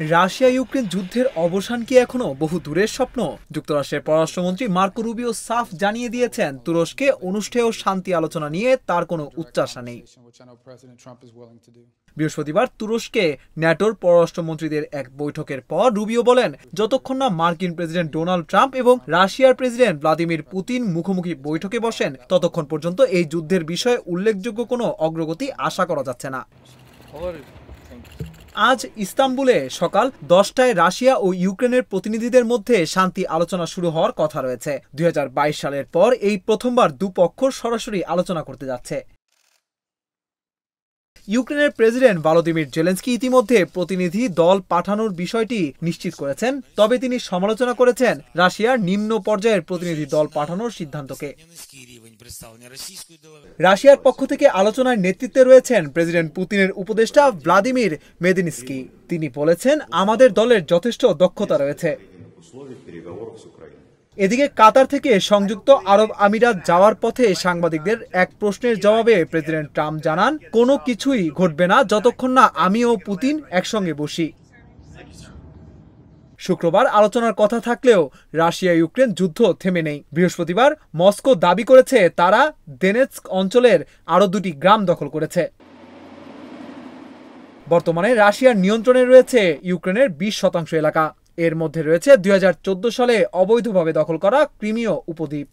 Russia Ukraine যুদ্ধের অবসান কি এখনো বহু দূরের স্বপ্ন? যুক্তরাষ্ট্রের পররাষ্ট্রমন্ত্রী মার্কো রুবিও সাফ জানিয়ে দিয়েছেন, তুরস্কে অনুষ্ঠেয় শান্তি আলোচনা নিয়ে তার কোনো উচ্চাশা নেই। বৃহস্পতিবার তুরস্কে ন্যাটোর পররাষ্ট্রমন্ত্রীদের এক বৈঠকের পর রুবিও বলেন, যতক্ষণ না মার্কিন প্রেসিডেন্ট ডোনাল্ড ট্রাম্প এবং রাশিয়ার প্রেসিডেন্ট ভ্লাদিমির পুতিন মুখোমুখি বৈঠকে বসেন, ততক্ষণ পর্যন্ত এই যুদ্ধের বিষয়ে উল্লেখযোগ্য কোনো অগ্রগতি আশা করা যাচ্ছে না। আজ ইস্তাম্বুলে সকাল 10টায় রাশিয়া ও ইউক্রেনের প্রতিনিধিদের মধ্যে শান্তি আলোচনা শুরু হওয়ার কথা রয়েছে। 2022 সালের পর এই প্রথমবার দুপক্ষ সরাসরি আলোচনা করতে যাচ্ছে। ইউক্রেনের প্রেসিডেন্ট ভলোদিমির জেলেনস্কি ইতিমধ্যে প্রতিনিধি দল পাঠানোর বিষয়টি নিশ্চিত করেছেন, তবে তিনি সমালোচনা করেছেন রাশিয়ার নিম্ন পর্যায়ের প্রতিনিধি দল পাঠানোর সিদ্ধান্তকে। রাশিয়ার পক্ষ থেকে আলোচনার নেতৃত্বে রয়েছেন প্রেসিডেন্ট পুতিনের উপদেষ্টা ভ্লাদিমির মেদিনস্কি। তিনি বলেছেন, আমাদের দলের যথেষ্ট দক্ষতা রয়েছে। এদিকে কাতার থেকে সংযুক্ত আরব আমিরাত যাওয়ার পথে সাংবাদিকদের এক প্রশ্নের জবাবে প্রেসিডেন্ট ট্রাম্প জানান, কোনো কিছুই ঘটবে না যতক্ষণ না আমি ও পুতিন একসঙ্গে বসি। শুক্রবার আলোচনার কথা থাকলেও রাশিয়া ইউক্রেন যুদ্ধ থেমে নেই। বৃহস্পতিবার মস্কো দাবি করেছে তারা দোনেৎস্ক অঞ্চলের আরও 2টি গ্রাম দখল করেছে। বর্তমানে রাশিয়ার নিয়ন্ত্রণে রয়েছে ইউক্রেনের 20% এলাকা। এর মধ্যে রয়েছে 2014 সালে অবৈধভাবে দখল করা ক্রিমীয় উপদ্বীপ।